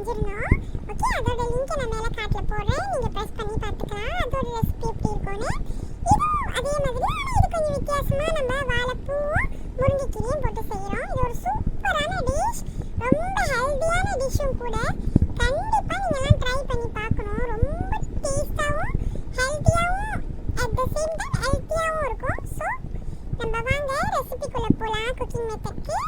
செஞ்சிருந்தோம். Okay, அதோட link நான் மேலே காட்டில் போடுறேன். நீங்கள் ப்ரெஸ் பண்ணி பார்த்துக்கலாம் அதோட ரெசிபி எப்படி இருக்கும்னு. இதுவும் அதே மாதிரி, ஆனால் இது கொஞ்சம் வித்தியாசமாக நம்ம வாழைப்பூவும் முருங்கைக்கீரையும் போட்டு செய்கிறோம். இது ஒரு சூப்பரான டிஷ், ரொம்ப ஹெல்த்தியான டிஷ்ஷும் கூட. கண்டிப்பாக நீங்கள்லாம் ட்ரை பண்ணி பார்க்கணும். ரொம்ப டேஸ்ட்டாகவும் ஹெல்த்தியாகவும் அட் த சேம் டைம் ஹெல்த்தியாகவும் இருக்கும். ஸோ நம்ம வாங்க ரெசிபிக்குள்ளே போகலாம். குக்கிங் மெத்தட்க்கு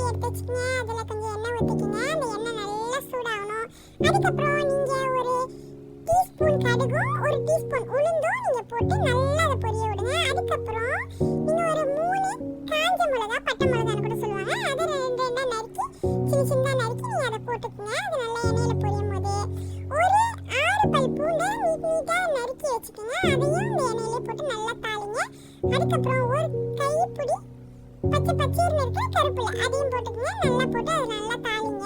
எடுத்து வச்சுக்கோங்க. அதில் கொஞ்சம் எண்ணெய் ஊற்றிக்கோங்க. அந்த எண்ணெய் நல்லா சூடாகணும். அதுக்கப்புறம் நீங்கள் ஒரு டீஸ்பூன் கடுகும் ஒரு டீஸ்பூன் உளுந்தும் நீங்கள் போட்டு நல்லா அதை பொரிய விடுங்க. அதுக்கப்புறம் நீங்கள் ஒரு 3 காஞ்ச மிளகா, பட்டை மிளகான்னு கூட சொல்லுவாங்க, அதை 2 நறுக்கி சின்னதாக நறுக்கி நீங்கள் அதை போட்டுக்கோங்க. அது நல்லா எண்ணெயில் பொரியும் போது ஒரு 6 பல் பூண்டை நீட்டாக நறுக்கி வச்சுக்கோங்க. அதையும் இந்த எண்ணெயிலே போட்டு நல்லா தாளிங்க. அதுக்கப்புறம் ஒரு கைப்பிடி பச்சைன்னு இருக்கிற கருப்பில் அதையும் போட்டுக்கோங்க. நல்லா போட்டு அதை நல்லா தாளிங்க.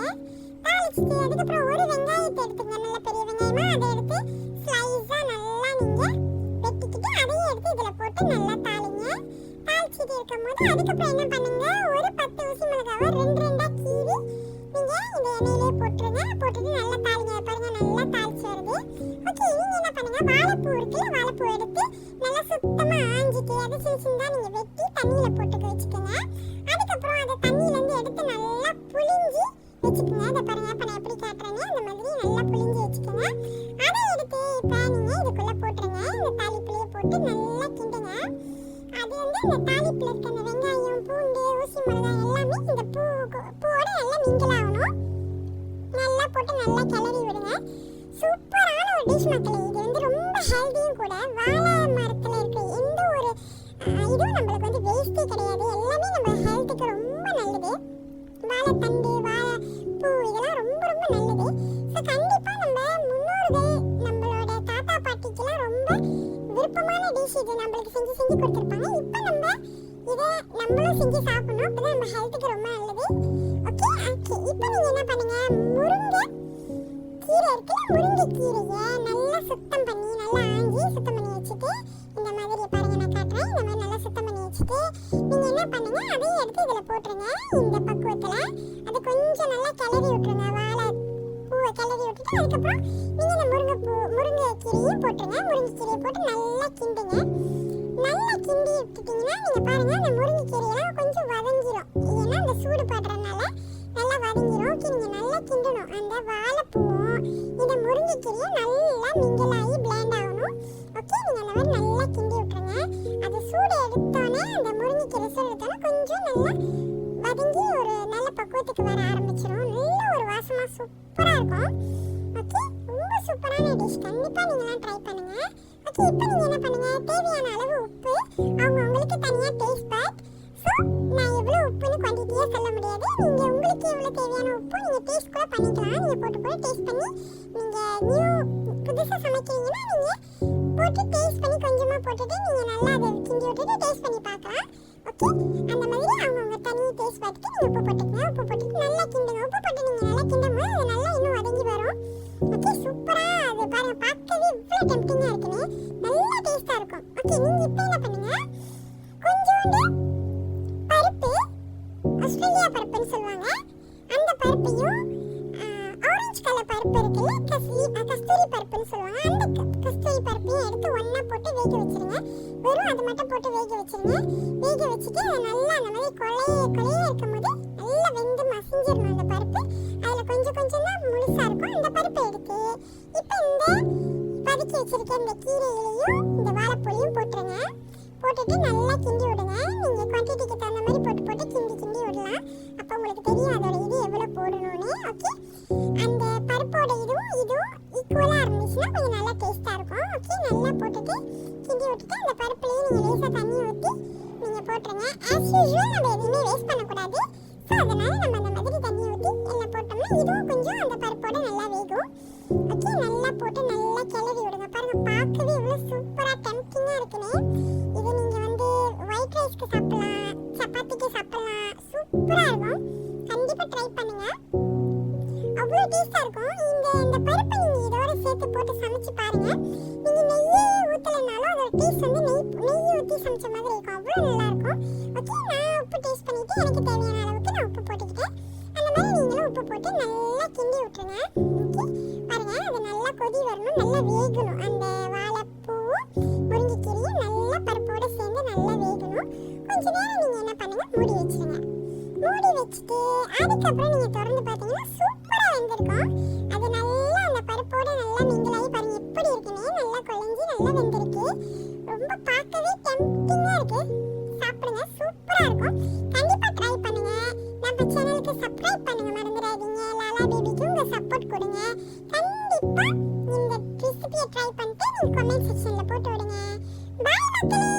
தாளிச்சுட்டு அதுக்கப்புறம் ஒரு வெங்காயத்தை எடுத்துக்கங்க. நல்ல பெரிய வெங்காயமாக அதை எடுத்து ஸ்லைஸாக நல்லா நீங்கள் வெட்டிக்கிட்டு அதையும் எடுத்து இதில் போட்டு நல்லா தாளிங்க. தாளிச்சுட்டு இருக்கும் போது அதுக்கப்புறம் என்ன பண்ணுங்க, ஒரு 10 ஊசி மிளகாவை 2 கீறி நீங்கள் இந்த எண்ணெயிலே போட்டுருங்க. போட்டுட்டு நல்லா தாளிங்க. பாருங்க நல்லா தாளிச்சு வருது. ஓகே, நீங்கள் என்ன பண்ணுங்க, வாழைப்பூ இருக்குல்ல, வாழைப்பூ எடுத்து நல்லா சுத்தமாக ஆஞ்சிட்டு அதை சின்னதாக நீங்கள் வெட்டி தண்ணியில் போட்டுக்க வச்சுக்கோங்க. அதுக்கப்புறம் அதை தண்ணியிலேருந்து எடுத்து நல்லா புளிஞ்சு வச்சுக்கோங்க. அதை பாருங்க, இப்போ நான் எப்படி காட்டுறேன்னு அந்த மாதிரி நல்லா புளிஞ்சு வச்சுக்கோங்க. அதை எடுத்து இப்போ நீங்கள் இதுக்குள்ளே போட்டுருங்க. இந்த தாளிப்புலேயே போட்டு நல்லா கிண்டுங்க. அது இந்த தாளிப்பில் இருக்க அந்த வெங்காயம், பூண்டு, ஊசி மிளகாய் எல்லாமே இந்த பூவோட நல்லா மிங்கிலாகணும். நல்லா போட்டு நல்லா கிளறி விடுங்க. சூப்பரான ஒரு டிஷ் மக்களே. இது ரொம்ப ஹெல்த்தியும் கூட. வாழை மரத்தில் இருக்க எந்த ஒரு இதுவும் நம்மளுக்கு வேஸ்ட்டே கிடையாது. எல்லாமே நம்ம ஹெல்த்துக்கு ரொம்ப நல்லது. வாழைத்தண்டு, வாழைப்பூ இதெல்லாம் ரொம்ப ரொம்ப நல்லது. ஸோ கண்டிப்பாக நம்ம முன்னோர்கள் நம்மளோட தாத்தா பாட்டிக்கெல்லாம் ரொம்ப விருப்பமான டிஷ் இது. நம்மளுக்கு செஞ்சு கொடுத்துருப்பாங்க. இப்போ நம்ம இதை நம்மளும் செஞ்சு சாப்பிடணும். அப்போ தான் நம்ம ஹெல்த்துக்கு ரொம்ப நல்லது. ஓகே, இப்போ நீங்கள் என்ன பண்ணுங்க, முருங்கை கீரை இருக்குல்ல, முருங்கைக்கீரையை நல்லா சுத்தம் பண்ணி நல்லா ஆஞ்சி சுத்தம் பண்ணி வச்சுட்டு இந்த மாதிரி பாருங்க நான் காட்டுறேன். இந்த மாதிரி நல்லா சுத்தம் பண்ணி வச்சுட்டு நீங்கள் என்ன பண்ணுங்க, அதையும் எடுத்து இதில் போட்டுருங்க. இந்த பக்குவத்தில் அதை கொஞ்சம் நல்லா கிளறி விட்டுருங்க. வாழை பூவை கிளறி விட்டுட்டு அதுக்கப்புறம் நீங்கள் இந்த முருங்கைக்கீரையும் போட்டுருங்க. முருங்கைக்கீரையை போட்டு நல்லா கிண்டுங்க. நல்லா கிண்டி விட்டுட்டிங்கன்னா நீங்கள் பாருங்கள், அந்த முருங்கைக்கீரையெல்லாம் கொஞ்சம் வதங்கிடும். ஏன்னா அந்த சூடு படுறதுனால நல்லா வதங்கிடும். ஓகே, நீங்கள் நல்லா கிண்டணும். அந்த வாழைப்பூவும் இந்த முருங்கைக்கீரையும் நல்லா மிங்கிலாகி பிளேண்ட் ஆகணும். ஓகே, நீங்கள் அந்த மாதிரி நல்லா கிண்டி விட்டுருங்க. அது சூடு எடுத்தோன்னே அந்த முருங்கைக்கீரை சூடு எடுத்தோன்னே கொஞ்சம் நல்லா வதங்கி ஒரு நல்ல பக்குவத்துக்கு வர ஆரம்பிச்சிடும். நல்ல ஒரு வாசமாக சூப்பராக இருக்கும். ஓகே, ரொம்ப சூப்பரான டிஷ். கண்டிப்பாக நீங்களாம் ட்ரை பண்ணுங்கள். ஓகே, இப்போ நீங்கள் என்ன பண்ணுங்கள், தேவையான அளவு உப்பு அவங்களுக்கு தனியாக டேஸ்ட் பேக். ஸோ நான் எவ்வளோ உப்புன்னு குவான்டிட்டியாக சொல்ல முடியாது. நீங்கள் உங்களுக்கு எவ்வளோ தேவையான உப்பு நீங்கள் டேஸ்ட் கூட பண்ணிக்கலாம். நீங்கள் போட்டு டேஸ்ட் பண்ணி நீங்கள் புதுசாக சமைக்கிறீங்கன்னா நீங்கள் போட்டு டேஸ்ட் பண்ணி கொஞ்சமாக போட்டுட்டு நீங்கள் நல்லா அதை கிண்டி விட்டுட்டு டேஸ்ட் பண்ணி பார்க்கலாம். ஓகே, அந்த மாதிரி அவங்கவுங்க தனி டேஸ்ட் பார்த்துட்டு நீங்கள் உப்பு போட்டுக்கங்க. உப்பு போட்டுட்டு நல்லா கிண்டுங்க. உப்பு போட்டு நீங்கள் நல்லா கிண்டும் போது அது நல்லா இன்னும் வதங்கி வரும். ஓகே, சூப்பராக அது பாருங்கள், பார்க்கவே இவ்வளோ டெம்ப்டிங்காக இருக்குன்னு நல்லா டேஸ்ட்டாக இருக்கும். ஓகே, நீங்கள் இப்போ என்ன பண்ணுங்கள், கொஞ்சோண்டு பருப்பு, ஆஸ்திரேலியா பருப்புன்னு சொல்லுவாங்க, அந்த பருப்பையும் ஆரஞ்சு கலர் பருப்பு இருக்குல்ல, கஸ்தூரி பருப்புன்னு சொல்லுவாங்க, அந்த கஸ்தூரி பருப்பையும் எடுத்து ஒன்றா போட்டு வேக வச்சுருங்க. வெறும் அது மட்டும் போட்டு வேக வச்சுருங்க. வேக வச்சுட்டு அதை நல்லா அந்த மாதிரி கொலையே இருக்கும் போது நல்லா வெந்து மசிஞ்சிடணும் அந்த பருப்பு. அதில் கொஞ்சம் கொஞ்சம் தான் முழுசாக இருக்கும். அந்த பருப்பை எடுத்து இப்போ இந்த பதுக்கி வச்சுருக்க இந்த கீரையிலையும் இந்த வாழைப்பூலையும் போட்டுருங்க. போட்டுட்டு நல்லா கிண்டி விடுங்க. நீங்கள் குவான்டிட்டிக்கு தகுந்த மாதிரி போட்டு கிண்டி விடலாம். அப்போ உங்களுக்கு தெரியும் அதோட இது எவ்வளோ போடணும்னு. ஓகே, அந்த பருப்போட இதுவும் ஈக்குவலாக இருந்துச்சுன்னா கொஞ்சம் நல்லா டேஸ்ட்டாக இருக்கும். ஓகே, நல்லா போட்டுட்டு கிண்டி விட்டுட்டு அந்த பருப்புலேயும் நீங்கள் லேசாக தண்ணி ஊற்றி நீங்கள் போட்டுருங்க. ஆஸ் யூஸ்வல் நம்ம எதுவுமே வேஸ்ட் பண்ணக்கூடாது. ஸோ அதனால் நம்ம அந்த மாதிரி தண்ணி ஊற்றி எல்லாம் போட்டோம்னா இதுவும் கொஞ்சம் அந்த பருப்போட நல்லா வேகும். ஓகே, நல்லா போட்டு நல்லா கிளறி விடுங்க. பாருங்கள், பார்க்கவே எவ்வளோ சூப்பராக டெம்ப்டிங்காக இருக்குன்னு. இது நீங்கள் ஒயிட் ரைஸ்க்கு சாப்பிட்லாம், சப்பாத்திக்கு சாப்பிட்லாம், சூப்பராக இருக்கும். கண்டிப்பாக ட்ரை பண்ணுங்கள். அவ்வளோ டேஸ்ட்டாக இருக்கும். இந்த பருப்பை நீங்கள் இதோட சேர்த்து போட்டு சமைச்சு பாருங்கள். நீங்கள் நெய்யே ஊற்றலைனாலும் டேஸ்ட் வந்து நெய் ஊற்றி சமைச்ச மாதிரி இருக்கும், அவ்வளோ நல்லா இருக்கும். ஓகே, நான் உப்பு டேஸ்ட் பண்ணிவிட்டு எனக்கு தேவையான அளவுக்கு நான் உப்பு போட்டுக்கிட்டேன். அந்த மாதிரி நீங்களும் உப்பு போட்டு நல்லா கிண்டி விட்டுருங்க. ஓகே, பாருங்கள், அது நல்லா கொதி வரணும், நல்லா வேகணும். அந்த வாழைப்பூவும் முருங்கைக்கீரையும் நல்லா பருப்போடு சேர்ந்து நல்லா வேகணும். கொஞ்ச நேரம் நீங்கள் என்ன பண்ணுங்கள், மூடி வச்சுருங்க. மூடி வச்சுட்டு அதுக்கப்புறம் நீங்கள் திறந்து பார்த்தீங்கன்னா சூப்பராக வெந்திருக்கும். அது நல்லா அந்த பருப்போடு நல்லா மிங்கிலாகி பாருங்கள் எப்படி இருக்குன்னே, நல்லா குழஞ்சி நல்லா வெந்திருக்கு. ரொம்ப பார்க்கவே டெம்ப்டிங்காக இருக்குது. சாப்பிடுங்க, சூப்பராக இருக்கும். கண்டிப்பாக ட்ரை பண்ணுங்கள். நம்ம சேனலுக்கு சப்ஸ்கிரைப் பண்ணுங்க மறந்துடாதீங்க. லாலா பேபிக்கு உங்கள் சப்போர்ட் கொடுங்க. கண்டிப்பாக இந்த ரெசிபியை ட்ரை பண்ணிட்டு நீங்கள் கமெண்ட் செக்ஷனில் போட்டு விடுங்க. பாய் மக்களே.